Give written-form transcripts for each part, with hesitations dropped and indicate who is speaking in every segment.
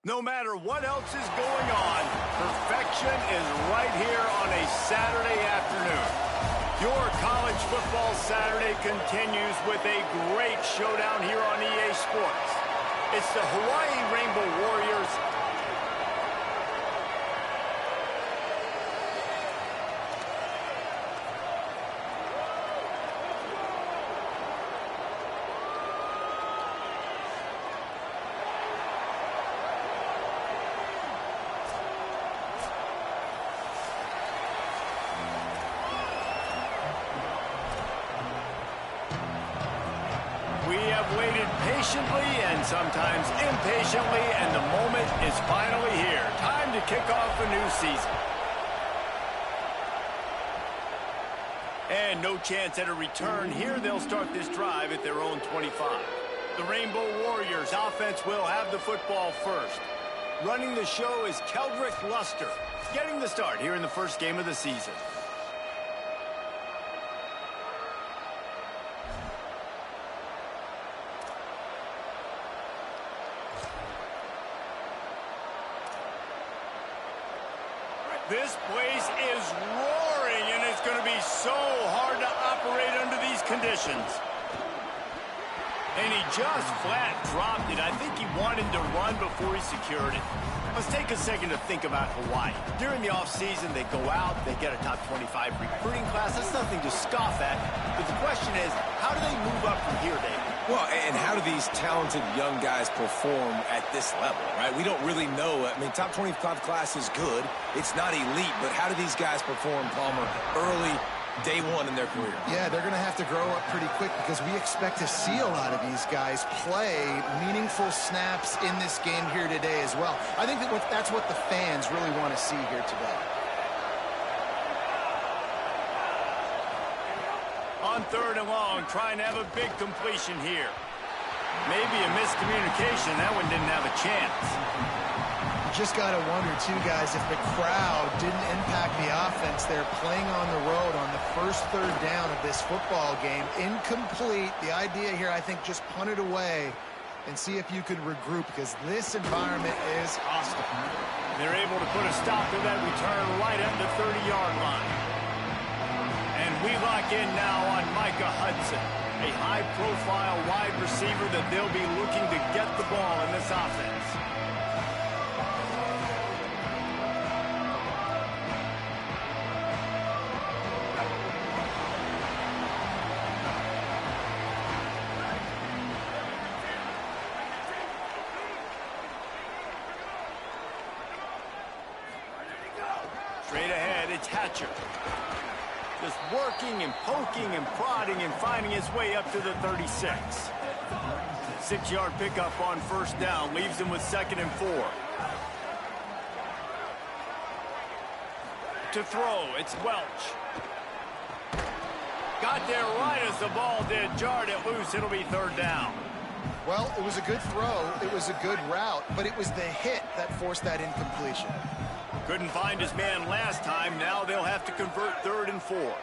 Speaker 1: No matter what else is going on, perfection is right here on a Saturday afternoon. Your college football Saturday continues with a great showdown here on EA Sports. It's the Hawaii Rainbow Warriors waited patiently and sometimes impatiently, and the moment is finally here. Time to kick off a new season. And no chance at a return here. They'll start this drive at their own 25. The Rainbow Warriors offense will have the football first. Running the show is Keldrick Luster, getting the start here in the first game of the season. This place is roaring, and it's going to be so hard to operate under these conditions. And he just flat dropped it. I think he wanted to run before he secured it. Let's take a second to think about Hawaii. During the offseason, they go out, they get a top 25 recruiting class. That's nothing to scoff at. But the question is, how do they move up from here, David?
Speaker 2: Well, and how do these talented young guys perform at this level, right? We don't really know. I mean, top 25 class is good. It's not elite, but how do these guys perform, Palmer, early, day one in their career?
Speaker 3: Yeah, they're going to have to grow up pretty quick because we expect to see a lot of these guys play meaningful snaps in this game here today as well. I think that's what the fans really want to see here today.
Speaker 1: On 3rd and long, trying to have a big completion here. Maybe a miscommunication. That one didn't have a chance.
Speaker 3: You just got to wonder, too, guys, if the crowd didn't impact the offense. They're playing on the road on the first 3rd down of this football game. Incomplete. The idea here, I think, just punt it away and see if you could regroup, because this environment is hostile.
Speaker 1: They're able to put a stop to that return right at the 30-yard line. And we lock in now on Micah Hudson, a high-profile wide receiver that they'll be looking to get the ball in this offense. Straight ahead, it's Hatcher. Just working and poking and prodding and finding his way up to the 36. 6-yard pickup on 1st down leaves him with 2nd and 4. To throw, it's Welch. Got there right as the ball did. Jarred it loose. It'll be 3rd down.
Speaker 3: Well, it was a good throw. It was a good route, but it was the hit that forced that incompletion.
Speaker 1: Couldn't find his man last time. Now they'll have to convert 3rd and 4.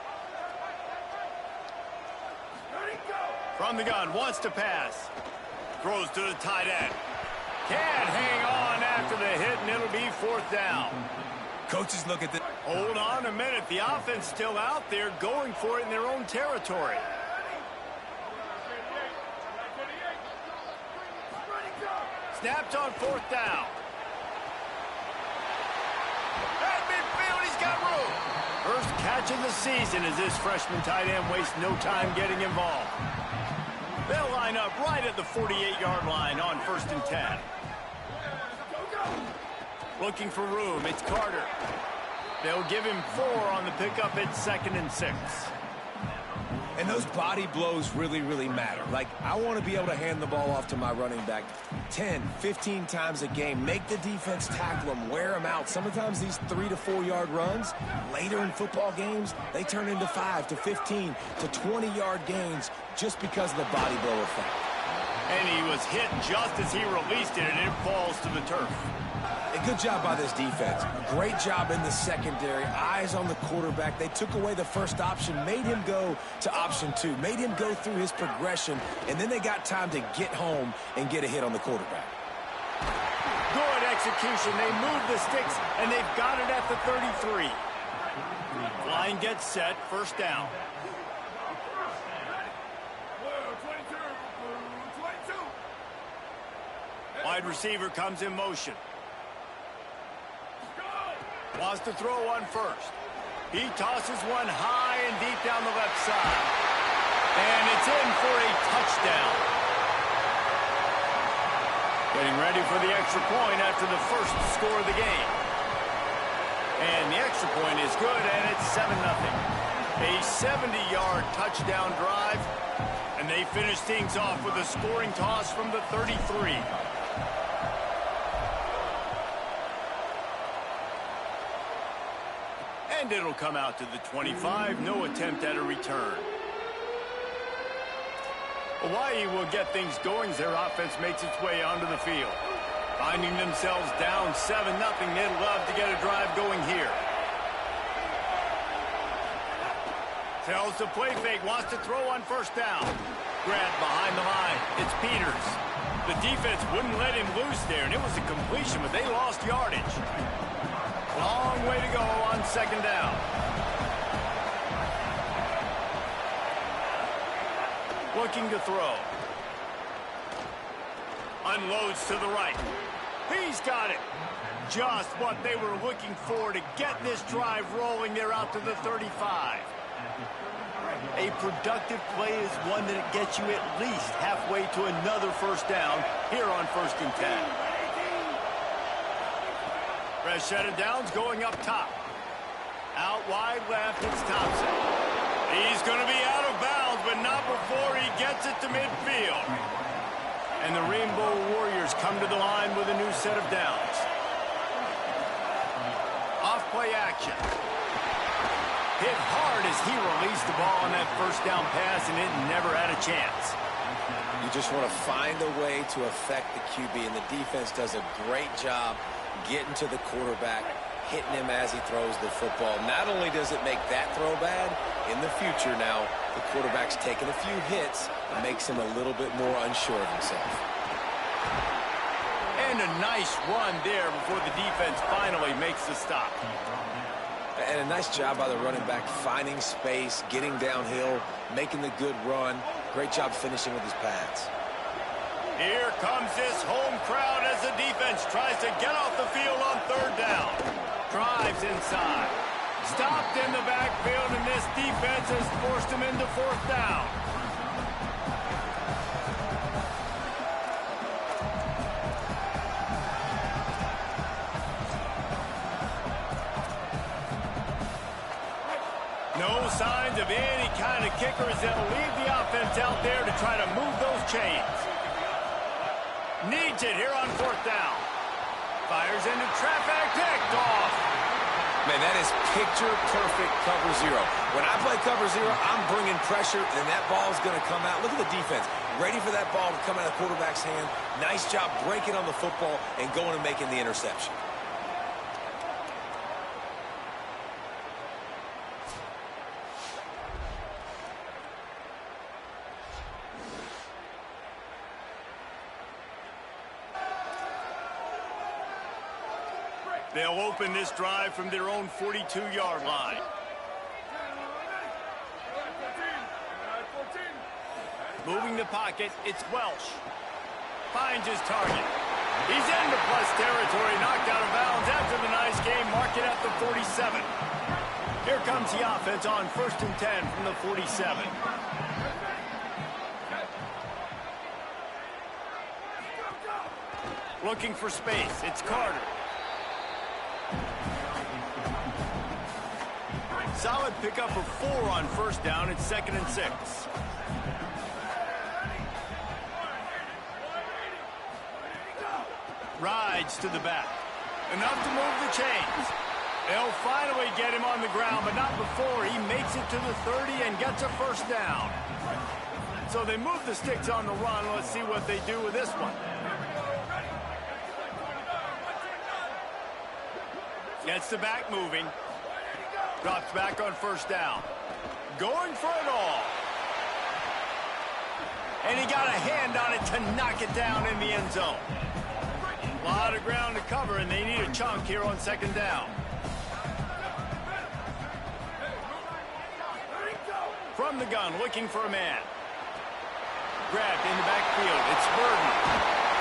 Speaker 1: From the gun, wants to pass. Throws to the tight end. Can't hang on after the hit, and it'll be 4th down.
Speaker 2: Coaches look at the...
Speaker 1: Hold on a minute. The offense still out there going for it in their own territory. Snapped on 4th down. At midfield, he's got room. First catch of the season as this freshman tight end wastes no time getting involved. They'll line up right at the 48-yard line on 1st and 10. Looking for room, it's Carter. They'll give him 4 on the pickup at 2nd and 6.
Speaker 2: And those body blows really, really matter. Like, I want to be able to hand the ball off to my running back 10, 15 times a game. Make the defense tackle them, wear them out. Sometimes these 3 to 4 yard runs, later in football games, they turn into 5 to 15 to 20-yard gains just because of the body blow effect.
Speaker 1: And he was hit just as he released it, and it falls to the turf.
Speaker 2: A good job by this defense. Great job in the secondary. Eyes on the quarterback. They took away the first option, made him go to option 2, made him go through his progression, and then they got time to get home and get a hit on the quarterback.
Speaker 1: Good execution. They move the sticks, and they've got it at the 33. Line gets set, first down. Wide receiver comes in motion. Wants to throw one first. He tosses one high and deep down the left side. And it's in for a touchdown. Getting ready for the extra point after the first score of the game. And the extra point is good, and it's 7-0. A 70-yard touchdown drive. And they finish things off with a scoring toss from the 33. And it'll come out to the 25. No attempt at a return. Hawaii will get things going as their offense makes its way onto the field. Finding themselves down 7-0, they'd love to get a drive going here. Tells the play fake, wants to throw on first down. Grabbed behind the line. It's Peters. The defense wouldn't let him loose there, and it was a completion, but they lost yardage. Long way to go on second down. Looking to throw. Unloads to the right. He's got it. Just what they were looking for to get this drive rolling. They're out to the 35. A productive play is one that gets you at least halfway to another first down here on 1st and 10. Fresh set of downs going up top. Out wide left, it's Thompson. He's going to be out of bounds, but not before he gets it to midfield. And the Rainbow Warriors come to the line with a new set of downs. Off-play action. Hit hard as he released the ball on that first down pass, and it never had a chance.
Speaker 2: You just want to find a way to affect the QB, and the defense does a great job getting to the quarterback, hitting him as he throws the football. Not only does it make that throw bad, in the future now, the quarterback's taking a few hits. It makes him a little bit more unsure of himself.
Speaker 1: And a nice run there before the defense finally makes the stop.
Speaker 2: And a nice job by the running back, finding space, getting downhill, making the good run. Great job finishing with his pads.
Speaker 1: Here comes this home crowd as the defense tries to get off the field on third down. Drives inside. Stopped in the backfield, and this defense has forced him into fourth down. No signs of any kind of kickers that'll leave the offense out there to try to move those chains. Needs it here on fourth down. Fires into traffic, picked off.
Speaker 2: Man, that is picture-perfect cover zero. When I play cover zero, I'm bringing pressure, and that ball's going to come out. Look at the defense. Ready for that ball to come out of the quarterback's hand. Nice job breaking on the football and going and making the interception.
Speaker 1: They'll open this drive from their own 42-yard line. Moving the pocket, it's Welsh. Finds his target. He's into plus territory, knocked out of bounds after the nice game. Mark it at the 47. Here comes the offense on 1st and 10 from the 47. Looking for space, it's Carter. Solid pickup of 4 on first down. It's 2nd and 6. Rides to the back. Enough to move the chains. They'll finally get him on the ground, but not before he makes it to the 30 and gets a first down. So they move the sticks on the run. Let's see what they do with this one. Gets the back moving. Drops back on first down. Going for it all. And he got a hand on it to knock it down in the end zone. A lot of ground to cover, and they need a chunk here on second down. From the gun, looking for a man. Grabbed in the backfield. It's Burden.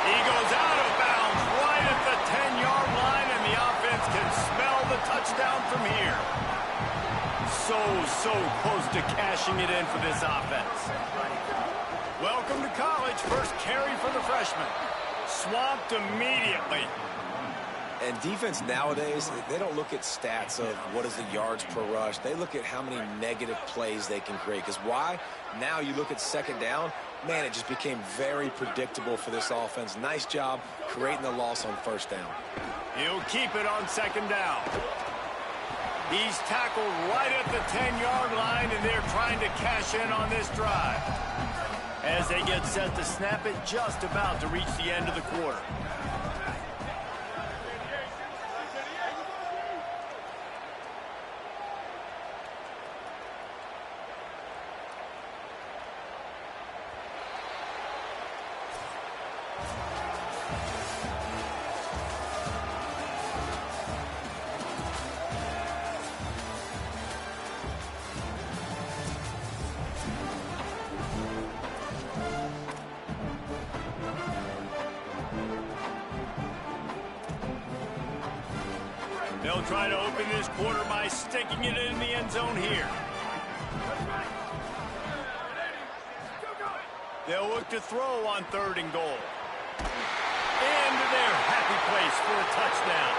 Speaker 1: He goes out of bounds right at the 10-yard line, and the offense can smell the touchdown from here. So close to cashing it in for this offense. Welcome to college. First carry for the freshman. Swamped immediately.
Speaker 2: And defense nowadays, they don't look at stats of what is the yards per rush. They look at how many negative plays they can create. Because why? Now you look at second down, man, it just became very predictable for this offense. Nice job creating the loss on first down.
Speaker 1: He'll keep it on second down. He's tackled right at the 10-yard line, and they're trying to cash in on this drive. As they get set to snap it, just about to reach the end of the quarter. They'll try to open this quarter by sticking it in the end zone here. They'll look to throw on 3rd and goal. Into their happy place for a touchdown.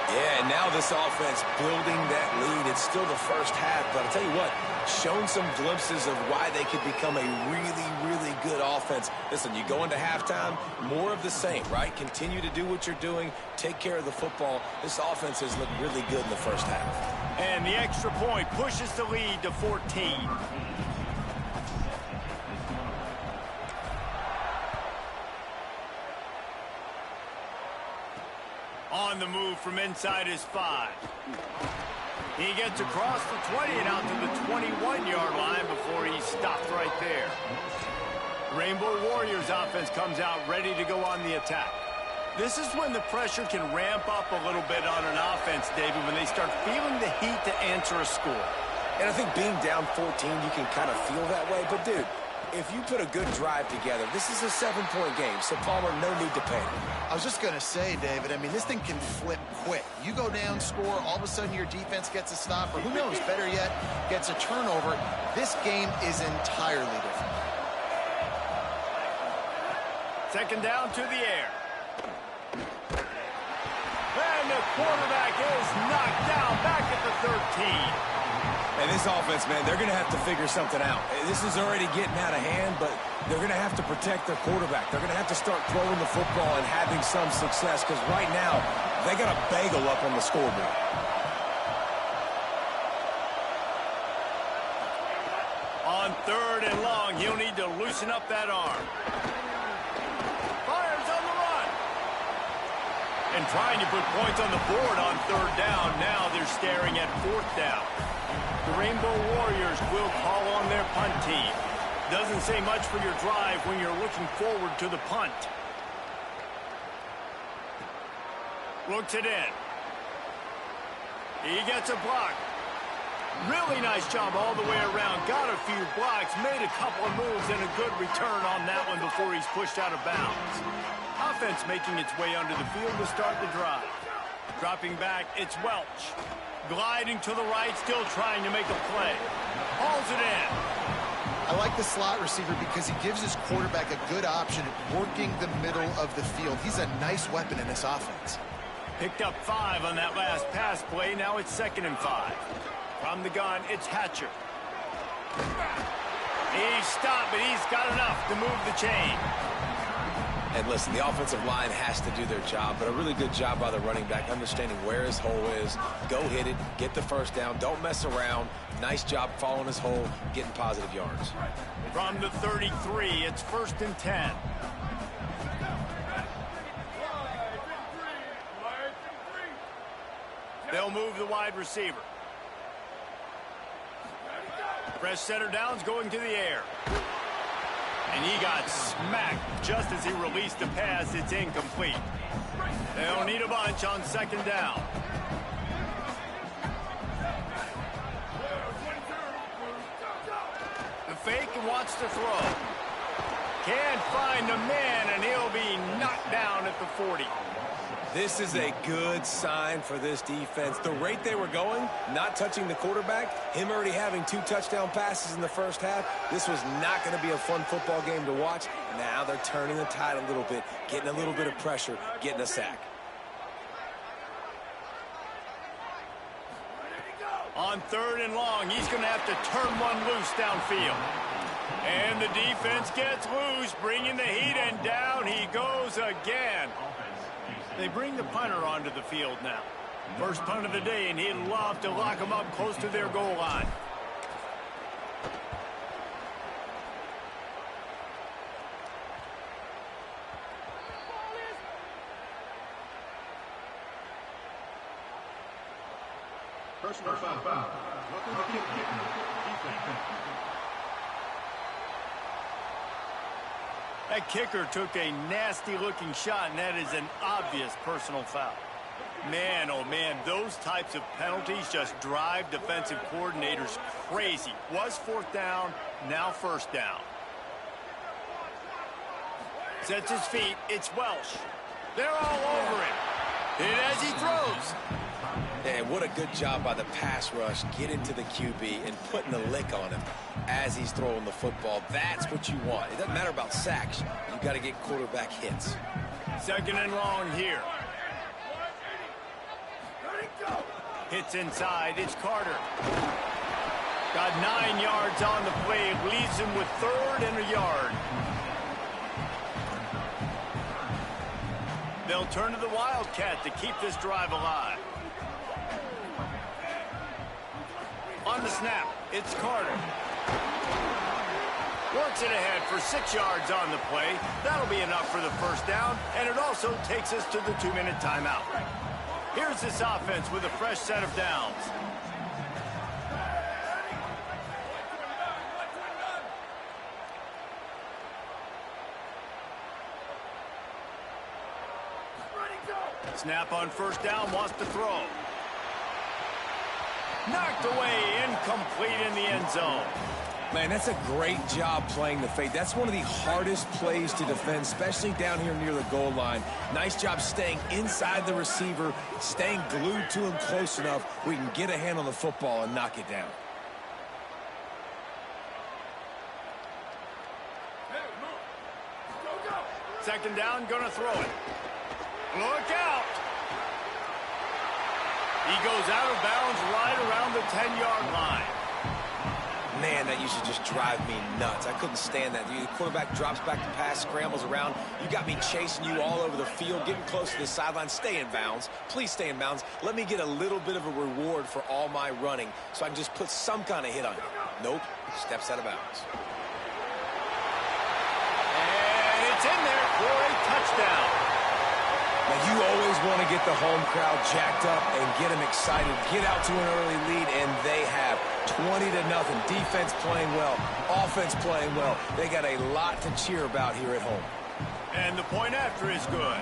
Speaker 2: Yeah, and now this offense building that lead. It's still the first half, but I'll tell you what, shown some glimpses of why they could become a really good offense. Listen, you go into halftime, more of the same, right? Continue to do what you're doing, take care of the football. This offense has looked really good in the first half.
Speaker 1: And the extra point pushes the lead to 14. On the move from inside his 5. He gets across the 20 and out to the 21-yard line before he stopped right there. Rainbow Warriors offense comes out ready to go on the attack. This is when the pressure can ramp up a little bit on an offense, David, when they start feeling the heat to answer a score.
Speaker 2: And I think being down 14, you can kind of feel that way. But, dude, if you put a good drive together, this is a 7-point game, so Palmer, no need to panic.
Speaker 3: I was just going to say, David, I mean, this thing can flip quick. You go down, score, all of a sudden your defense gets a stop, or who knows, better yet, gets a turnover. This game is entirely different.
Speaker 1: Second down to the air. And the quarterback is knocked down back at the 13.
Speaker 2: And this offense, man, they're going to have to figure something out. This is already getting out of hand, but they're going to have to protect their quarterback. They're going to have to start throwing the football and having some success, because right now, they got a bagel up on the scoreboard.
Speaker 1: On 3rd and long, he'll need to loosen up that arm. Fires on the run. And trying to put points on the board on 3rd down. Now they're staring at 4th down. The Rainbow Warriors will call on their punt team. Doesn't say much for your drive when you're looking forward to the punt. Looks it in. He gets a block. Really nice job all the way around. Got a few blocks, made a couple of moves, and a good return on that one before he's pushed out of bounds. Offense making its way under the field to start the drive. Dropping back, it's Welch. Gliding to the right, still trying to make a play. Hauls it in.
Speaker 3: I like the slot receiver because he gives his quarterback a good option at working the middle of the field. He's a nice weapon in this offense.
Speaker 1: Picked up 5 on that last pass play. Now it's 2nd and 5. From the gun, it's Hatcher. He stopped, but he's got enough to move the chain.
Speaker 2: And listen, the offensive line has to do their job, but a really good job by the running back, understanding where his hole is. Go hit it, get the first down, don't mess around. Nice job following his hole, getting positive yards.
Speaker 1: From the 33, it's 1st and 10. They'll move the wide receiver. Fresh center downs going to the air. And he got smacked just as he released the pass. It's incomplete. They'll need a bunch on second down. The fake and wants to throw. Can't find the man, and he'll be knocked down at the 40.
Speaker 2: This is a good sign for this defense. The rate they were going, not touching the quarterback, him already having 2 touchdown passes in the first half, this was not going to be a fun football game to watch. Now they're turning the tide a little bit, getting a little bit of pressure, getting a sack.
Speaker 1: On 3rd and long, he's going to have to turn one loose downfield. And the defense gets loose, bringing the heat, and down he goes again. They bring the punter onto the field now. First punt of the day, and he'd love to lock them up close to their goal line.
Speaker 4: Personal foul.
Speaker 1: That kicker took a nasty-looking shot, and that is an obvious personal foul. Man, oh man, those types of penalties just drive defensive coordinators crazy. Was 4th down, now 1st down. Sets his feet, it's Welsh. They're all over him. Hit as he throws.
Speaker 2: And what a good job by the pass rush, getting to the QB and putting a lick on him as he's throwing the football. That's what you want. It doesn't matter about sacks. You got to get quarterback hits.
Speaker 1: 2nd and long here. Hits inside, it's Carter. Got 9 yards on the play, leaves him with 3rd and a yard. They'll turn to the Wildcat to keep this drive alive. On the snap, it's Carter. Works it ahead for 6 yards on the play. That'll be enough for the 1st down, and it also takes us to the 2-minute timeout. Here's this offense with a fresh set of downs. Snap on 1st down, wants to throw. Knocked away, incomplete in the end zone.
Speaker 2: Man, that's a great job playing the fake. That's one of the hardest plays to defend, especially down here near the goal line. Nice job staying inside the receiver, staying glued to him close enough where we can get a hand on the football and knock it down.
Speaker 1: Second down, gonna throw it. Look out! He goes out of bounds right around the 10-yard line.
Speaker 2: Man, that used to just drive me nuts. I couldn't stand that. The quarterback drops back to pass, scrambles around. You got me chasing you all over the field, getting close to the sideline. Stay in bounds. Please stay in bounds. Let me get a little bit of a reward for all my running so I can just put some kind of hit on you. Nope. Steps out of bounds.
Speaker 1: And it's in there for a touchdown.
Speaker 2: Now, you always want to get the home crowd jacked up and get them excited. Get out to an early lead, and they have 20-0. Defense playing well, offense playing well. They got a lot to cheer about here at home.
Speaker 1: And the point after is good.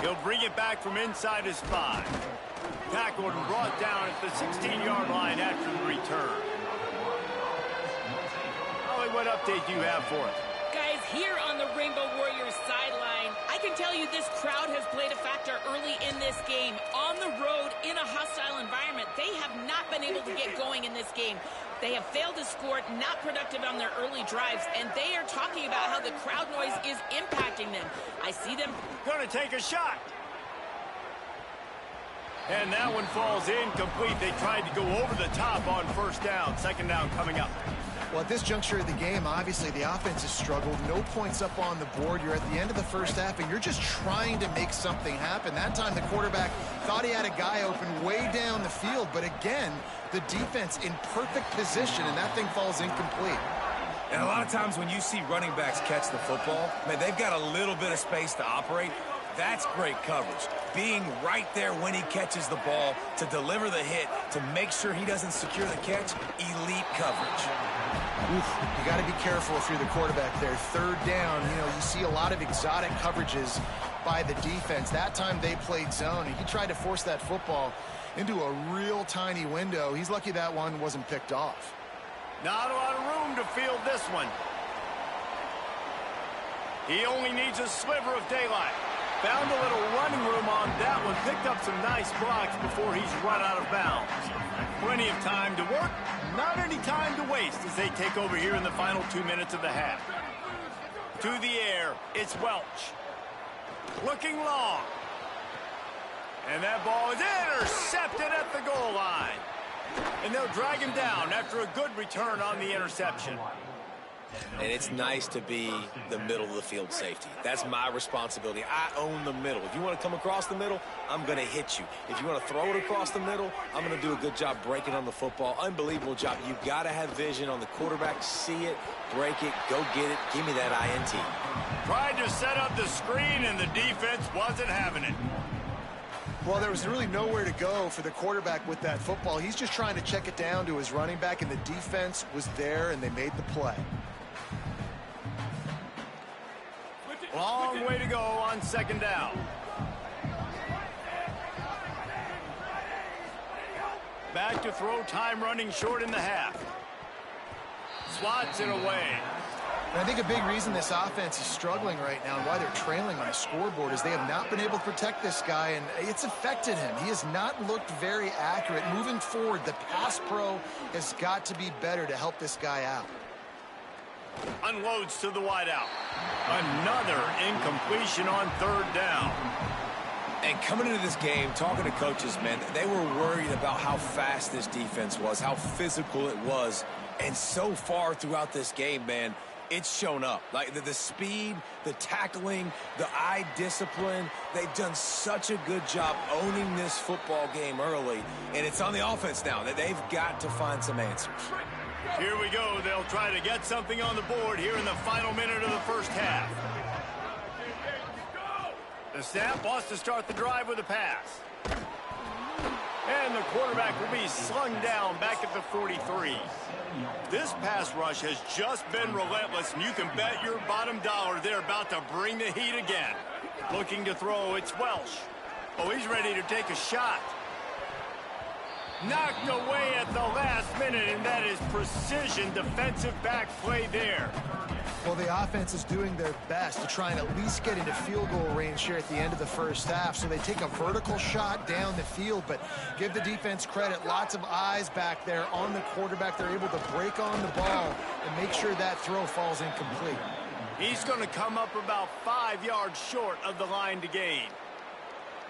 Speaker 1: He'll bring it back from inside his 5. Tackled and brought down at the 16-yard line after the return. What update do you have for us?
Speaker 5: Guys, here on the Rainbow Warriors sideline, I can tell you this crowd has played a factor early in this game. On the road, in a hostile environment, they have not been able to get going in this game. They have failed to score, not productive on their early drives, and they are talking about how the crowd noise is impacting them. I see them
Speaker 1: gonna take a shot. And that one falls incomplete. They tried to go over the top on 1st down. 2nd down coming up.
Speaker 3: Well, at this juncture of the game, obviously the offense has struggled. No points up on the board. You're at the end of the 1st half, and you're just trying to make something happen. That time the quarterback thought he had a guy open way down the field, but again, the defense in perfect position, and that thing falls incomplete.
Speaker 2: And a lot of times when you see running backs catch the football, man, they've got a little bit of space to operate. That's great coverage. Being right there when he catches the ball to deliver the hit, to make sure he doesn't secure the catch, elite coverage.
Speaker 3: Oof, you got to be careful if you're the quarterback there. Third down, you see a lot of exotic coverages by the defense. That time they played zone, and he tried to force that football into a real tiny window. He's lucky that one wasn't picked off.
Speaker 1: Not a lot of room to field this one. He only needs a sliver of daylight. Found a little running room on that one. Picked up some nice blocks before he's run out of bounds. Plenty of time to work. Not any time to waste as they take over here in the final 2 minutes of the half. To the air, it's Welch. Looking long. And that ball is intercepted at the goal line. And they'll drag him down after a good return on the interception.
Speaker 2: And it's nice to be the middle of the field safety. That's my responsibility. I own the middle. If you want to come across the middle, I'm going to hit you. If you want to throw it across the middle, I'm going to do a good job breaking on the football. Unbelievable job. You've got to have vision on the quarterback. See it, break it, go get it. Give me that INT.
Speaker 1: Tried to set up the screen, and the defense wasn't having it.
Speaker 3: Well, there was really nowhere to go for the quarterback with that football. He's just trying to check it down to his running back, and the defense was there, and they made the play.
Speaker 1: Long way to go on second down. Back to throw, time running short in the half. Swats it away.
Speaker 3: And I think a big reason this offense is struggling right now and why they're trailing on the scoreboard is they have not been able to protect this guy, and it's affected him. He has not looked very accurate. Moving forward, the pass pro has got to be better to help this guy out.
Speaker 1: Unloads to the wideout. Another incompletion on third down.
Speaker 2: And coming into this game, talking to coaches, man, they were worried about how fast this defense was, how physical it was. And so far throughout this game, man, it's shown up. Like the speed, the tackling, the eye discipline. They've done such a good job owning this football game early. And it's on the offense now that they've got to find some answers.
Speaker 1: Here we go. They'll try to get something on the board here in the final minute of the first half. The snap wants to start the drive with a pass. And the quarterback will be slung down back at the 43. This pass rush has just been relentless, and you can bet your bottom dollar they're about to bring the heat again. Looking to throw, it's Welch. Oh, he's ready to take a shot. Knocked away at the last minute, and that is precision defensive back play there.
Speaker 3: Well, the offense is doing their best to try and at least get into field goal range here at the end of the first half. So they take a vertical shot down the field, but give the defense credit. Lots of eyes back there on the quarterback. They're able to break on the ball and make sure that throw falls incomplete.
Speaker 1: He's going to come up about 5 yards short of the line to gain.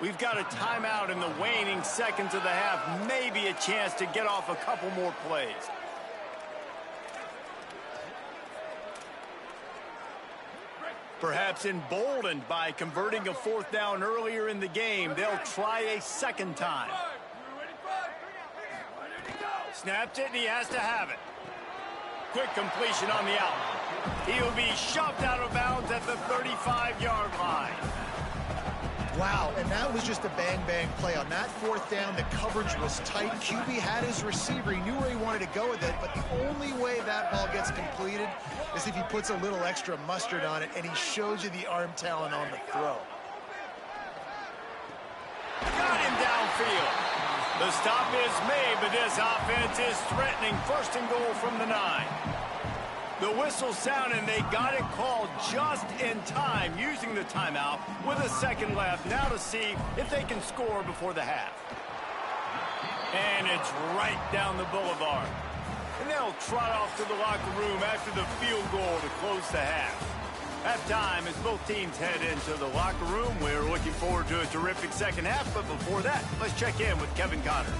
Speaker 1: We've got a timeout in the waning seconds of the half. Maybe a chance to get off a couple more plays. Perhaps emboldened by converting a fourth down earlier in the game, they'll try a second time. Snapped it, and he has to have it. Quick completion on the out. He'll be shoved out of bounds at the 35-yard line.
Speaker 3: Wow, and that was just a bang-bang play. On that fourth down, the coverage was tight. QB had his receiver. He knew where he wanted to go with it, but the only way that ball gets completed is if he puts a little extra mustard on it, and he shows you the arm talent on the throw.
Speaker 1: Got him downfield. The stop is made, but this offense is threatening. First and goal from the 9. The whistle sounded, and they got it called just in time, using the timeout with a second left. Now to see if they can score before the half. And it's right down the boulevard. And they'll trot off to the locker room after the field goal to close the half. Halftime as both teams head into the locker room. We're looking forward to a terrific second half, but before that, let's check in with Kevin Connors.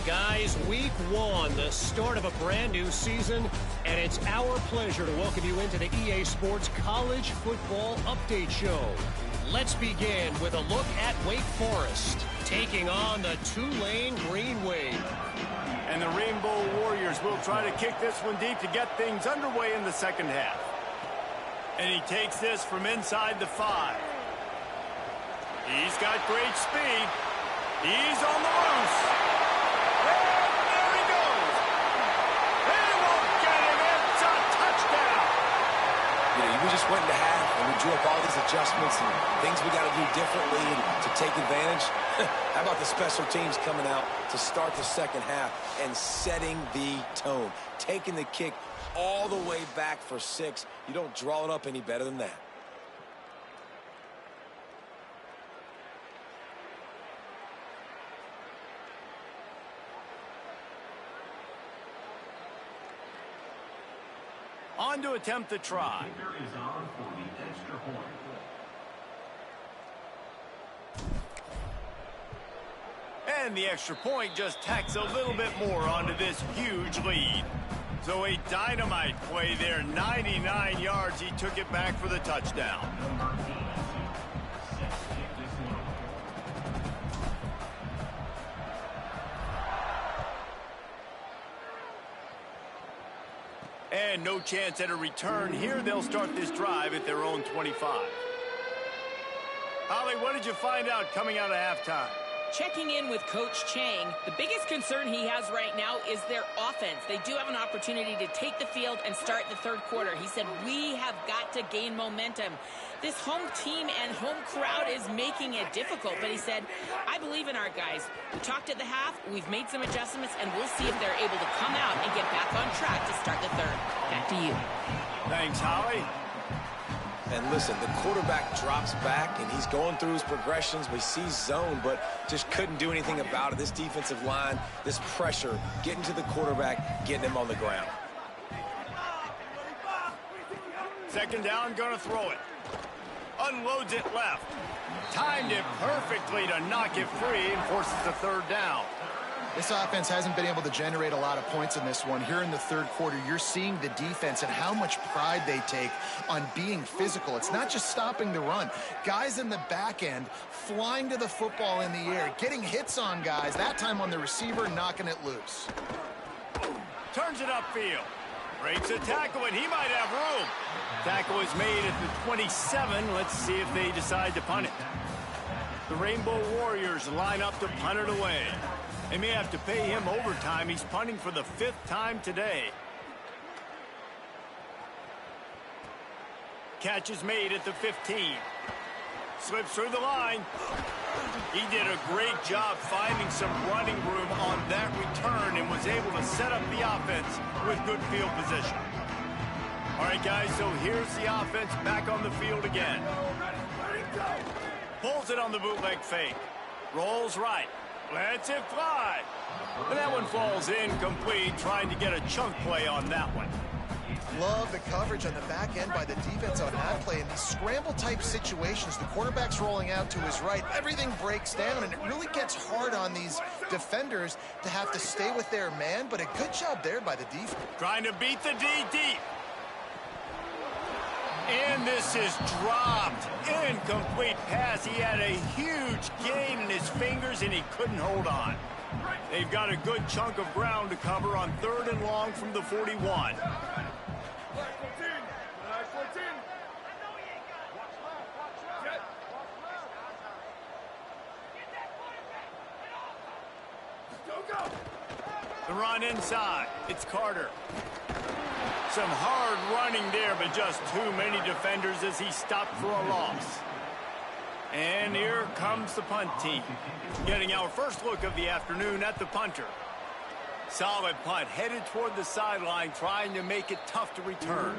Speaker 6: Guys, week 1, the start of a brand new season, and it's our pleasure to welcome you into the EA Sports College Football Update Show. Let's begin with a look at Wake Forest, taking on the Tulane Green Wave.
Speaker 1: And the Rainbow Warriors will try to kick this one deep to get things underway in the second half. And he takes this from inside the 5. He's got great speed. He's on the loose. And there he goes. They won't get him. It's a touchdown.
Speaker 2: You know, we just went into half and we drew up all these adjustments and things we got to do differently and to take advantage. How about the special teams coming out to start the second half and setting the tone, taking the kick all the way back for 6. You don't draw it up any better than that.
Speaker 1: On to attempt the try.
Speaker 4: Kicker is on for the extra point.
Speaker 1: And the extra point just tacks a little bit more onto this huge lead. So a dynamite play there, 99 yards. He took it back for the touchdown. And no chance at a return here. They'll start this drive at their own 25. Holly, what did you find out coming out of halftime?
Speaker 5: Checking in with Coach Chang, the biggest concern he has right now is their offense. They do have an opportunity to take the field and start the third quarter. He said, we have got to gain momentum. This home team and home crowd is making it difficult, but he said, I believe in our guys. We talked at the half, we've made some adjustments, and we'll see if they're able to come out and get back on track to start the third. Back to you.
Speaker 1: Thanks, Holly.
Speaker 2: And listen, the quarterback drops back, and he's going through his progressions. We see zone, but just couldn't do anything about it. This defensive line, this pressure, getting to the quarterback, getting him on the ground.
Speaker 1: Second down, going to throw it. Unloads it left. Timed it perfectly to knock it free and forces the third down.
Speaker 3: This offense hasn't been able to generate a lot of points in this one. Here in the third quarter, you're seeing the defense and how much pride they take on being physical. It's not just stopping the run. Guys in the back end flying to the football in the air, getting hits on guys, that time on the receiver, knocking it loose.
Speaker 1: Turns it upfield. Breaks a tackle, and he might have room. Tackle is made at the 27. Let's see if they decide to punt it. The Rainbow Warriors line up to punt it away. They may have to pay him overtime. He's punting for the 5th time today. Catch is made at the 15. Slips through the line. He did a great job finding some running room on that return and was able to set up the offense with good field position. All right, guys, so here's the offense back on the field again. Pulls it on the bootleg fake. Rolls right. Lets it fly. And that one falls incomplete, trying to get a chunk play on that one.
Speaker 3: Love the coverage on the back end by the defense on that play. In these scramble-type situations, the quarterback's rolling out to his right. Everything breaks down, and it really gets hard on these defenders to have to stay with their man, but a good job there by the defense.
Speaker 1: Trying to beat the D deep. And this is dropped. Incomplete pass. He had a huge gain in his fingers, and he couldn't hold on. They've got a good chunk of ground to cover on 3rd and long from the 41. The run inside. It's Carter. Some hard running there, but just too many defenders as he stopped for a loss. And here comes the punt team. Getting our first look of the afternoon at the punter. Solid punt, headed toward the sideline, trying to make it tough to return.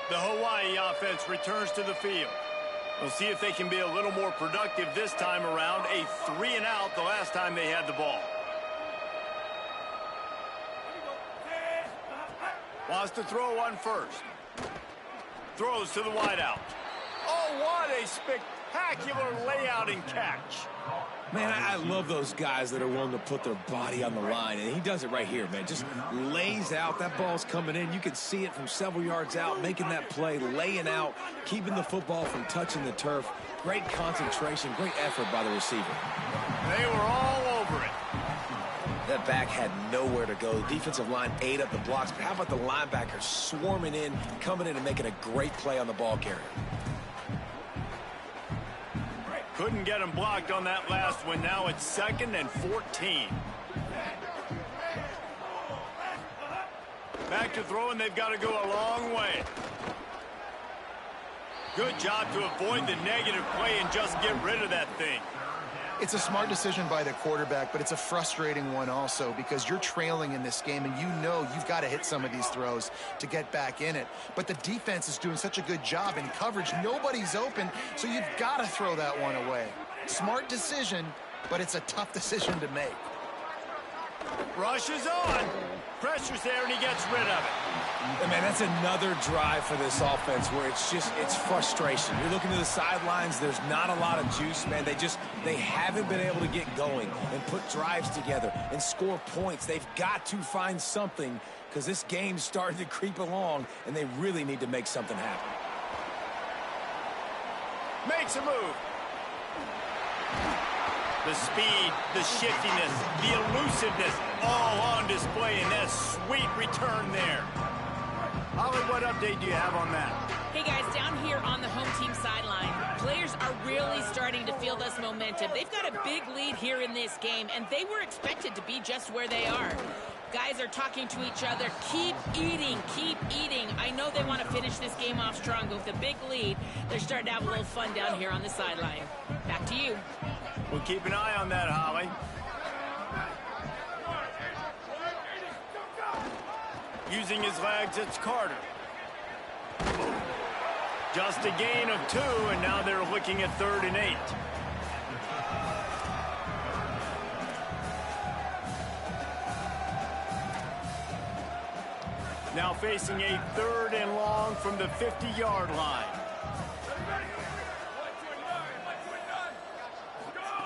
Speaker 1: The Hawaii offense returns to the field. We'll see if they can be a little more productive this time around. A 3-and-out the last time they had the ball. Wants to throw on first. Throws to the wideout. Oh, what a spectacular layout and catch.
Speaker 2: Man, I love those guys that are willing to put their body on the line, and he does it right here, man. Just lays out. That ball's coming in. You can see it from several yards out, making that play, laying out, keeping the football from touching the turf. Great concentration, great effort by the receiver.
Speaker 1: They were all over it.
Speaker 2: That back had nowhere to go. The defensive line ate up the blocks, but how about the linebackers swarming in, coming in and making a great play on the ball carrier?
Speaker 1: Couldn't get him blocked on that last one. Now it's 2nd and 14. Back to throw, and they've got to go a long way. Good job to avoid the negative play and just get rid of that thing.
Speaker 3: It's a smart decision by the quarterback, but it's a frustrating one also because you're trailing in this game and you know you've got to hit some of these throws to get back in it. But the defense is doing such a good job in coverage. Nobody's open, so you've got to throw that one away. Smart decision, but it's a tough decision to make.
Speaker 1: Rush is on. Pressure's there, and he gets rid of it.
Speaker 2: And man, that's another drive for this offense where it's frustration. You're looking to the sidelines. There's not a lot of juice, man. They haven't been able to get going and put drives together and score points. They've got to find something because this game's starting to creep along, and they really need to make something happen.
Speaker 1: Makes a move. The speed, the shiftiness, the elusiveness, all on display in that sweet return there. Holly, what update do you have on that?
Speaker 5: Hey guys, down here on the home team sideline, players are really starting to feel this momentum. They've got a big lead here in this game, and they were expected to be just where they are. Guys are talking to each other. Keep eating, keep eating. I know they want to finish this game off strong, but with a big lead, they're starting to have a little fun down here on the sideline. Back to you.
Speaker 1: We'll keep an eye on that, Holly. Using his legs, it's Carter. Just a gain of 2, and now they're looking at 3rd and 8. Now facing a 3rd and long from the 50-yard line.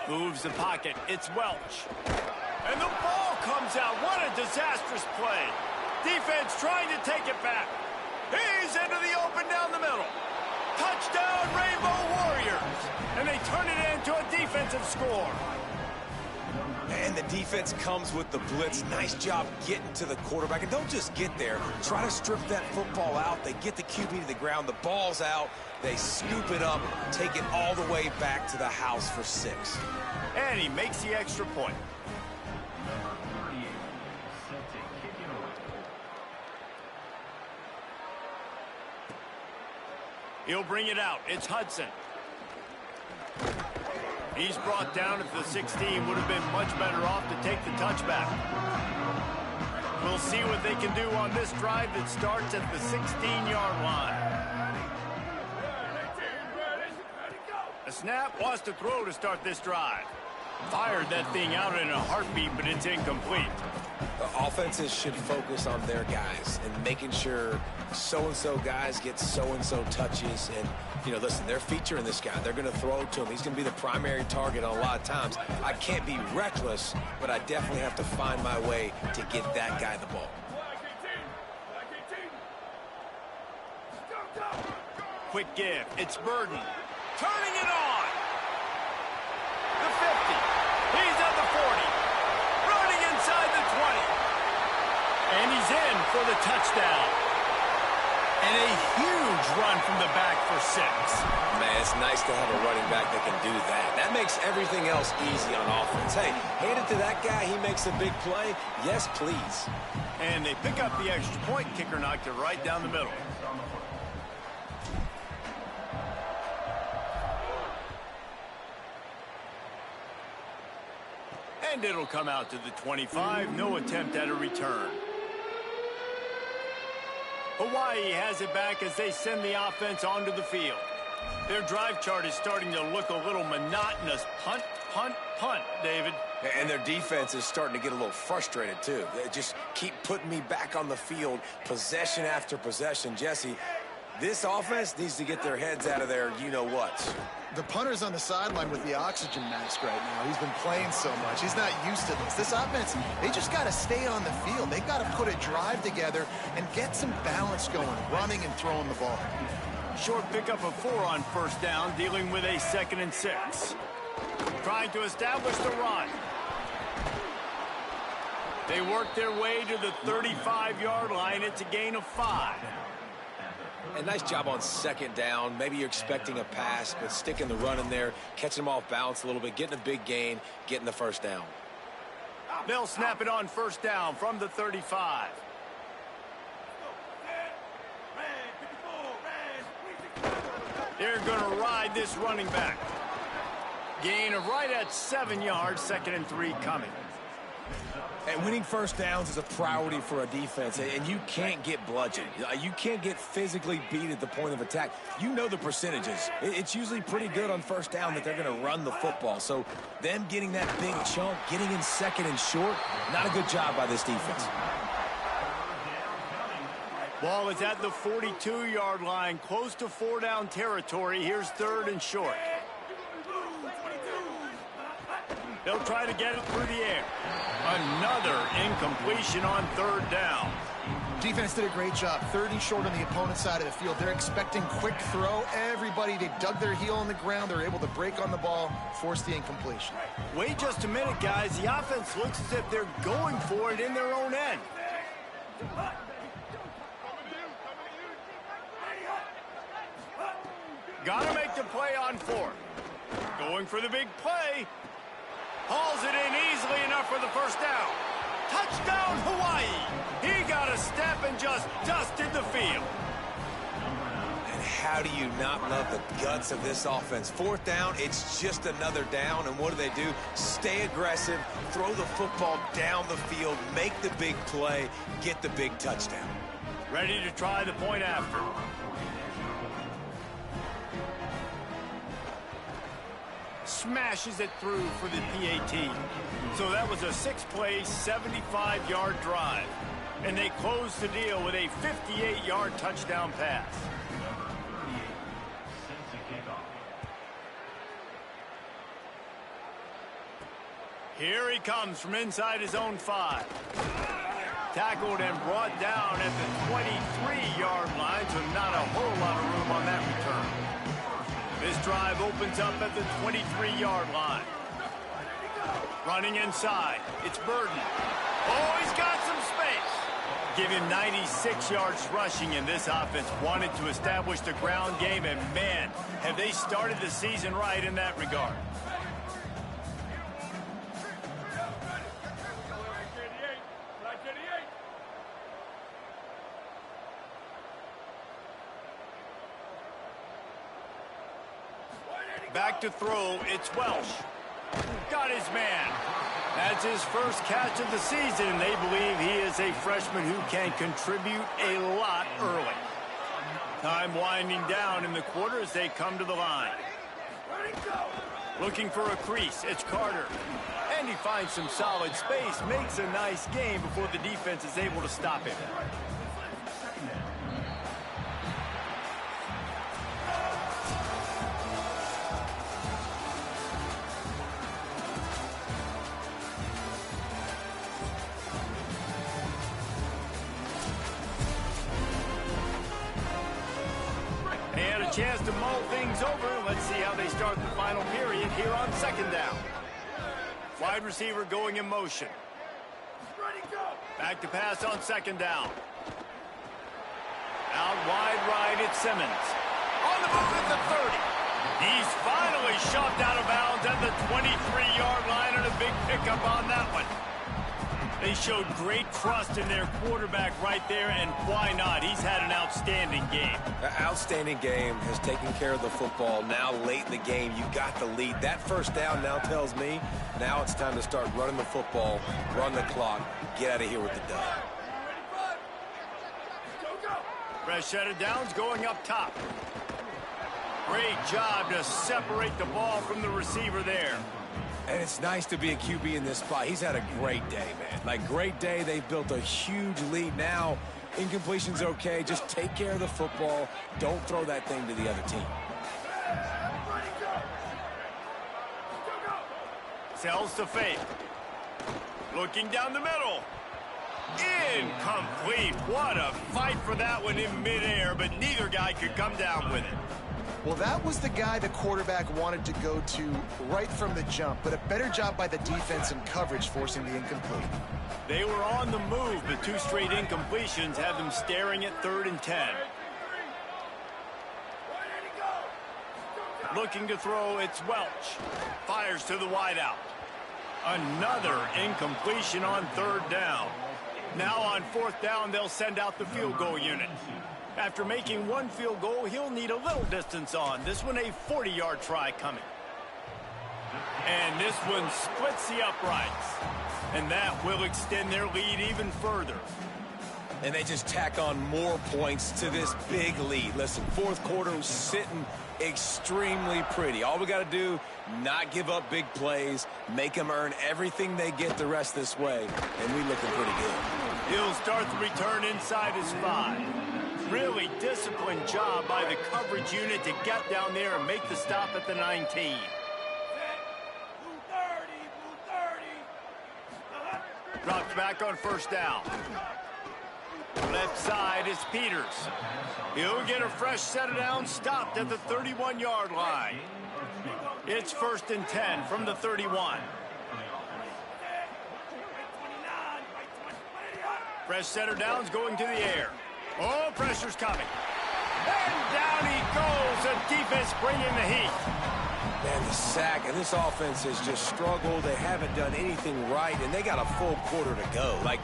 Speaker 1: Moves the pocket. It's Welch. And the ball comes out. What a disastrous play. Defense trying to take it back. He's into the open down the middle. Touchdown, Rainbow Warriors. And they turn it into a defensive score.
Speaker 2: And the defense comes with the blitz. Nice job getting to the quarterback. And don't just get there. Try to strip that football out. They get the QB to the ground. The ball's out. They scoop it up, take it all the way back to the house for 6.
Speaker 1: And he makes the extra point. He'll bring it out. It's Hudson. He's brought down at the 16. Would have been much better off to take the touchback. We'll see what they can do on this drive that starts at the 16-yard line. A snap, wants to throw to start this drive. Fired that thing out in a heartbeat, but it's incomplete.
Speaker 2: The offenses should focus on their guys and making sure so-and-so guys get so-and-so touches. And, you know, listen, they're featuring this guy. They're going to throw it to him. He's going to be the primary target on a lot of times. I can't be reckless, but I definitely have to find my way to get that guy the ball.
Speaker 1: Quick give. It's Burden. Turning it on. The 50. He's at the 40. Running inside the 20. And he's in for the touchdown. And a huge run from the back for 6.
Speaker 2: Man, it's nice to have a running back that can do that. That makes everything else easy on offense. Hey, hand it to that guy. He makes a big play. Yes, please.
Speaker 1: And they pick up the extra point. Kicker knocked it right down the middle. And it'll come out to the 25. No attempt at a return. Hawaii has it back as they send the offense onto the field. Their drive chart is starting to look a little monotonous. Punt, punt, punt, David.
Speaker 2: And their defense is starting to get a little frustrated, too. They just keep putting me back on the field, possession after possession. Jesse, this offense needs to get their heads out of their you-know-whats.
Speaker 3: The punter's on the sideline with the oxygen mask right now. He's been playing so much. He's not used to this. This offense, they just got to stay on the field. They've got to put a drive together and get some balance going, running and throwing the ball.
Speaker 1: Short pickup of 4 on first down, dealing with a 2nd and 6. Trying to establish the run. They work their way to the 35-yard line. It's a gain of 5.
Speaker 2: And nice job on second down. Maybe you're expecting a pass, but sticking the run in there, catching them off balance a little bit, getting a big gain, getting the first down.
Speaker 1: They'll snap it on first down from the 35. They're going to ride this running back. Gain of right at 7 yards, 2nd and 3 coming.
Speaker 2: And winning first downs is a priority for a defense, and you can't get bludgeoned. You can't get physically beat at the point of attack. You know the percentages. It's usually pretty good on first down that they're going to run the football. So them getting that big chunk, getting in 2nd and short, not a good job by this defense.
Speaker 1: Ball is at the 42-yard line, close to 4-down territory. Here's 3rd and short. They'll try to get it through the air. Another incompletion on 3rd down.
Speaker 3: Defense did a great job. 3rd and short on the opponent's side of the field. They're expecting quick throw. Everybody, they dug their heel on the ground. They're able to break on the ball, force the incompletion.
Speaker 1: Wait just a minute, guys. The offense looks as if they're going for it in their own end. Got to make the play on 4th. Going for the big play. Hauls it in easily enough for the first down. Touchdown, Hawaii. He got a step and just dusted the field.
Speaker 2: And how do you not love the guts of this offense? 4th down, it's just another down. And what do? Stay aggressive, throw the football down the field, make the big play, get the big touchdown.
Speaker 1: Ready to try the point after. Smashes it through for the PAT. So that was a 6-play, 75-yard drive. And they close the deal with a 58-yard touchdown pass. Here he comes from inside his own 5. Tackled and brought down at the 23-yard line, so not a whole lot of room on that return. This drive opens up at the 23-yard line. Running inside. It's Burden. Oh, he's got some space. Give him 96 yards rushing, and this offense wanted to establish the ground game, and man, have they started the season right in that regard. Back to throw, it's Welsh. Got his man. That's his first catch of the season, and they believe he is a freshman who can contribute a lot early. Time winding down in the quarter as they come to the line. Looking for a crease, it's Carter. And he finds some solid space, makes a nice game before the defense is able to stop him. And a chance to mull things over. Let's see how they start the final period here on 2nd down. Wide receiver going in motion. Back to pass on 2nd down. Out wide right, it's Simmons. On the move at the 30. He's finally shoved out of bounds at the 23-yard line, and a big pickup on that one. They showed great trust in their quarterback right there, and why not? He's had an outstanding game.
Speaker 2: Outstanding game, has taken care of the football. Now late in the game, you got the lead. That first down now tells me now it's time to start running the football, run the clock, get out of here with the dub.
Speaker 1: Fresh set of downs going up top. Great job to separate the ball from the receiver there.
Speaker 2: And it's nice to be a QB in this spot. He's had a great day, man. Like, great day. They've built a huge lead. Now, incompletion's okay. Just take care of the football. Don't throw that thing to the other team.
Speaker 1: Sells to fake. Looking down the middle. Incomplete. What a fight for that one in midair, but neither guy could come down with it.
Speaker 3: Well, that was the guy the quarterback wanted to go to right from the jump, but a better job by the defense in coverage, forcing the incomplete.
Speaker 1: They were on the move, but 2 straight incompletions have them staring at 3rd and 10. Looking to throw, it's Welch. Fires to the wideout. Another incompletion on 3rd down. Now on 4th down, they'll send out the field goal unit. After making 1 field goal, he'll need a little distance on. This one a 40-yard try coming. And this one splits the uprights. And that will extend their lead even further.
Speaker 2: And they just tack on more points to this big lead. Listen, 4th quarter was sitting extremely pretty. All we got to do, not give up big plays, make them earn everything they get the rest this way, and we looking pretty good.
Speaker 1: He'll start the return inside his 5. Really disciplined job by the coverage unit to get down there and make the stop at the 19. Drops back on 1st down. Left side is Peters. He'll get a fresh set of downs stopped at the 31-yard line. It's 1st and 10 from the 31. Fresh set of downs going to the air. Oh, pressure's coming. And down he goes. The defense bringing the heat.
Speaker 2: Man, the sack, and this offense has just struggled. They haven't done anything right, and they got a full quarter to go. Like,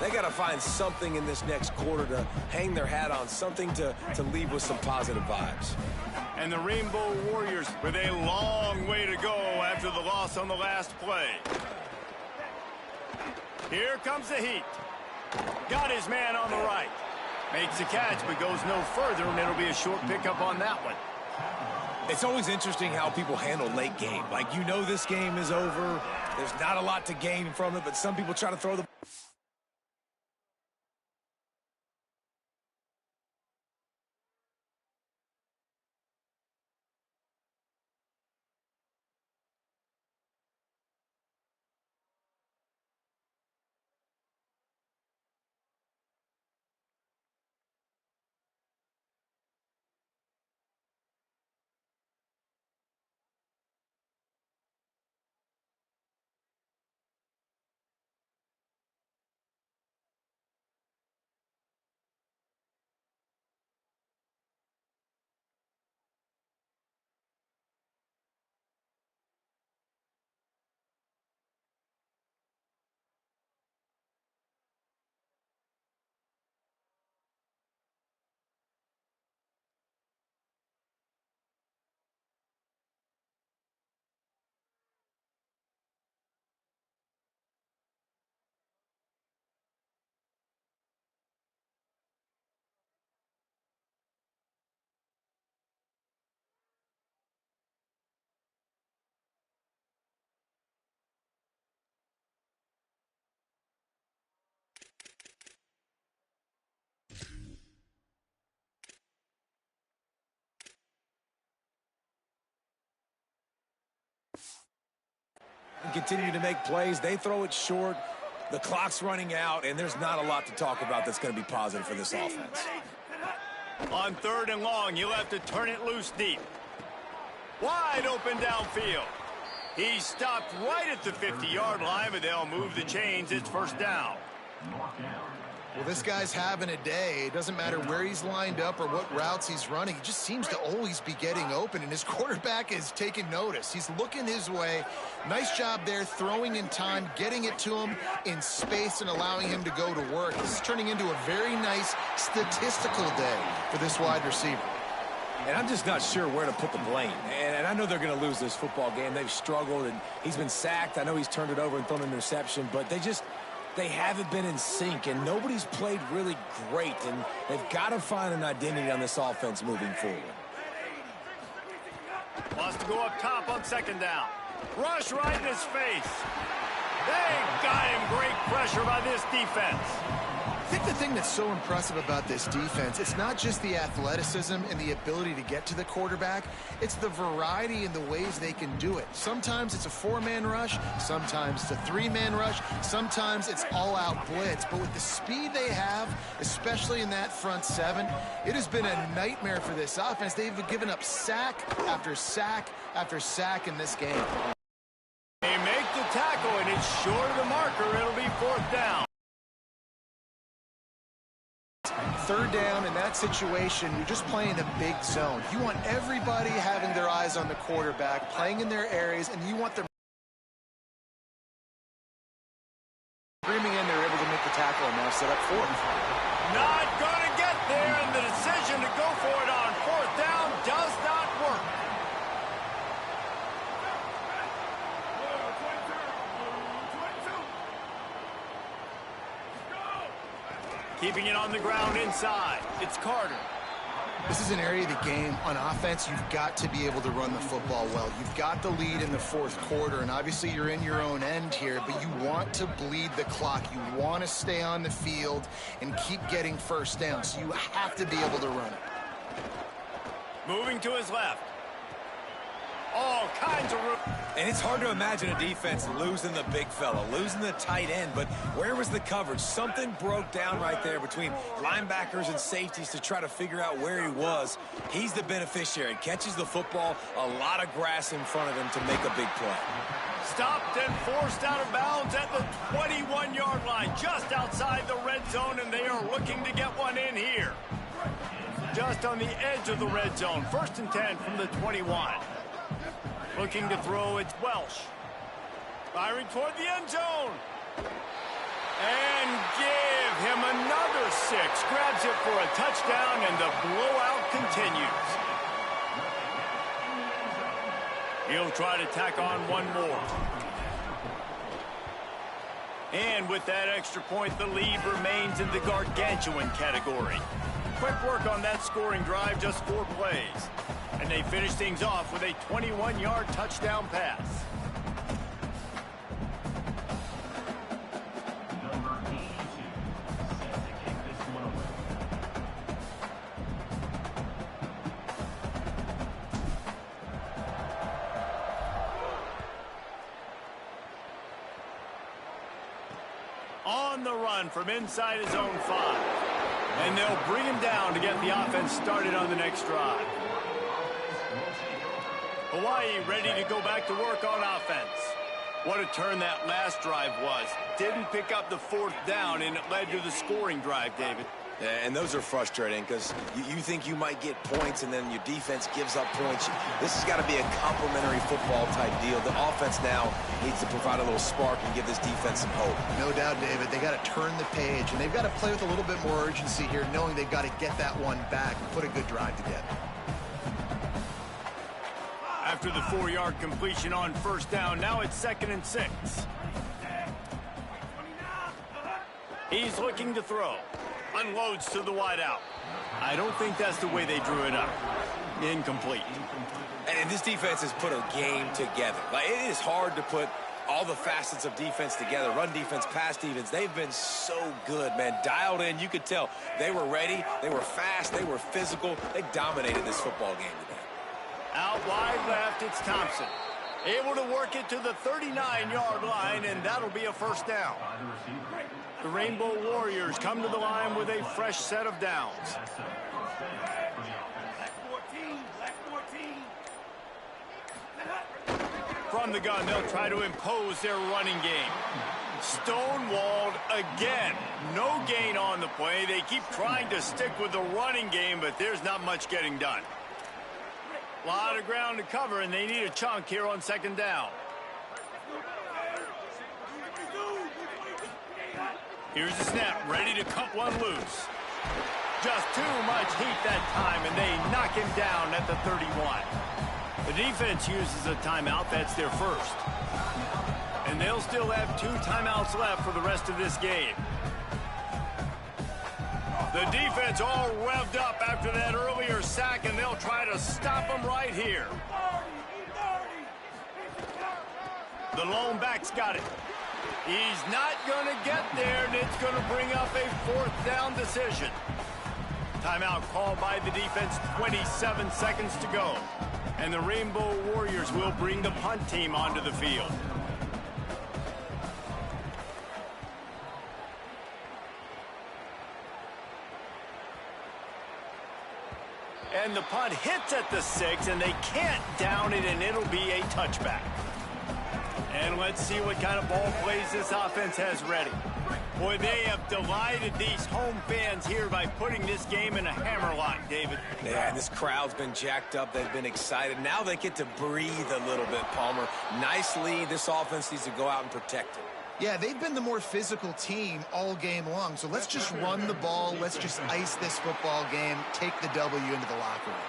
Speaker 2: they got to find something in this next quarter to hang their hat on, something to leave with some positive vibes.
Speaker 1: And the Rainbow Warriors with a long way to go after the loss on the last play. Here comes the heat. Got his man on the right. Makes the catch, but goes no further, and it'll be a short pickup on that one.
Speaker 2: It's always interesting how people handle late game. Like, you know this game is over. There's not a lot to gain from it, but some people try to throw the... Continue to make plays. They throw it short. The clock's running out, and there's not a lot to talk about that's going to be positive for this offense.
Speaker 1: On 3rd and long, you'll have to turn it loose deep. Wide open downfield. He's stopped right at the 50-yard line, but they'll move the chains. It's 1st down.
Speaker 3: Well, this guy's having a day. It doesn't matter where he's lined up or what routes he's running. He just seems to always be getting open, and his quarterback is taking notice. He's looking his way. Nice job there, throwing in time, getting it to him in space and allowing him to go to work. This is turning into a very nice statistical day for this wide receiver.
Speaker 2: And I'm just not sure where to put the blame. And I know they're going to lose this football game. They've struggled, and he's been sacked. I know he's turned it over and thrown an interception, but they haven't been in sync, and nobody's played really great, and they've got to find an identity on this offense moving forward.
Speaker 1: Wants to go up top on 2nd down. Rush right in his face. They got him. Great pressure by this defense.
Speaker 3: think the thing that's so impressive about this defense, it's not just the athleticism and the ability to get to the quarterback, it's the variety in the ways they can do it. Sometimes it's a 4-man rush, sometimes it's a 3-man rush, sometimes it's all-out blitz. But with the speed they have, especially in that front 7, it has been a nightmare for this offense. They've given up sack after sack after sack in this game.
Speaker 1: They make the tackle, and it's short of the marker. It'll be 4th down.
Speaker 3: 3rd down in that situation, you're just playing a big zone. You want everybody having their eyes on the quarterback, playing in their areas, and you want them screaming in. They're able to make the tackle and now set up 4th.
Speaker 1: Not going to get there, and the decision to go for it on 4th down does not work. Keeping it on the ground inside. It's Carter.
Speaker 3: This is an area of the game. On offense, you've got to be able to run the football well. You've got the lead in the 4th quarter, and obviously you're in your own end here, but you want to bleed the clock. You want to stay on the field and keep getting 1st down, so you have to be able to run it.
Speaker 1: Moving to his left. All kinds of room.
Speaker 2: And it's hard to imagine a defense losing the big fella, losing the tight end, but where was the coverage? Something broke down right there between linebackers and safeties to try to figure out where he was. He's the beneficiary. Catches the football, a lot of grass in front of him to make a big play.
Speaker 1: Stopped and forced out of bounds at the 21-yard line, just outside the red zone, and they are looking to get one in here. Just on the edge of the red zone. 1st and 10 from the 21. Looking to throw, it's Welsh. Firing toward the end zone. And give him another 6. Grabs it for a touchdown, and the blowout continues. He'll try to tack on one more. And with that extra point, the lead remains in the gargantuan category. Quick work on that scoring drive, just 4 plays. And they finish things off with a 21-yard touchdown pass.
Speaker 4: Number 82 set to kick this one away.
Speaker 1: On the run from inside his own 5. And they'll bring him down to get the offense started on the next drive. Hawaii ready to go back to work on offense. What a turn that last drive was. Didn't pick up the 4th down, and it led to the scoring drive, David.
Speaker 2: Yeah, and those are frustrating because you think you might get points, and then your defense gives up points. This has got to be a complementary football type deal. The offense now needs to provide a little spark and give this defense some hope.
Speaker 3: No doubt, David. They got to turn the page, and they've got to play with a little bit more urgency here, knowing they've got to get that one back and put a good drive together.
Speaker 1: After the 4-yard completion on 1st down, now it's 2nd and 6. He's looking to throw. Unloads to the wideout. I don't think that's the way they drew it up. Incomplete.
Speaker 2: And this defense has put a game together. Like, it is hard to put all the facets of defense together. Run defense, pass defense. They've been so good, man. Dialed in. You could tell they were ready. They were fast. They were physical. They dominated this football game today.
Speaker 1: Out wide left, it's Thompson. Able to work it to the 39-yard line, and that'll be a 1st down. The Rainbow Warriors come to the line with a fresh set of downs. From the gun, they'll try to impose their running game. Stonewalled again. No gain on the play. They keep trying to stick with the running game, but there's not much getting done. A lot of ground to cover, and they need a chunk here on 2nd down. Here's the snap, ready to cut one loose. Just too much heat that time, and they knock him down at the 31. The defense uses a timeout. That's their first. And they'll still have 2 timeouts left for the rest of this game. The defense all revved up after that earlier sack, and they'll try to stop them right here. The lone back's got it. He's not going to get there, and it's going to bring up a 4th down decision. Timeout called by the defense, 27 seconds to go. And the Rainbow Warriors will bring the punt team onto the field. And the punt hits at the 6, and they can't down it, and it'll be a touchback. And let's see what kind of ball plays this offense has ready. Boy, they have delighted these home fans here by putting this game in a hammerlock, David.
Speaker 2: Yeah, and this crowd's been jacked up. They've been excited. Now they get to breathe a little bit, Palmer. Nice lead. This offense needs to go out and protect it.
Speaker 3: Yeah, they've been the more physical team all game long. So let's just run the ball. Let's just ice this football game, take the W into the locker room.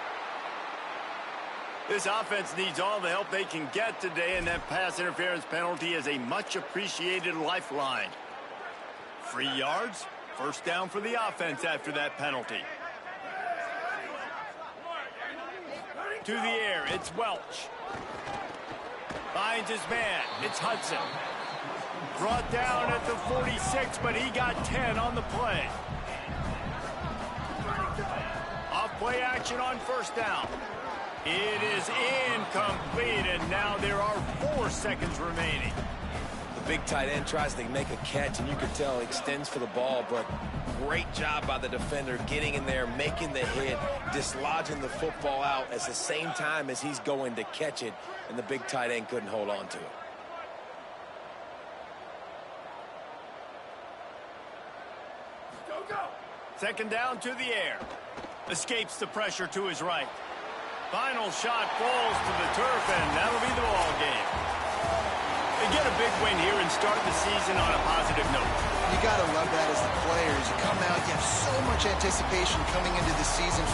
Speaker 1: This offense needs all the help they can get today, and that pass interference penalty is a much-appreciated lifeline. 3 yards, 1st down for the offense after that penalty. To the air, it's Welch. Finds his man, it's Hudson. Brought down at the 46, but he got 10 on the play. Off play action on 1st down. It is incomplete, and now there are 4 seconds remaining.
Speaker 2: The big tight end tries to make a catch, and you can tell he extends for the ball, but great job by the defender getting in there, making the hit, dislodging the football out at the same time as he's going to catch it, and the big tight end couldn't hold on to it.
Speaker 1: Second down to the air. Escapes the pressure to his right. Final shot falls to the turf, and that'll be the ball game. They get a big win here and start the season on a positive note.
Speaker 3: You got to love that as the players. You come out, you have so much anticipation coming into the season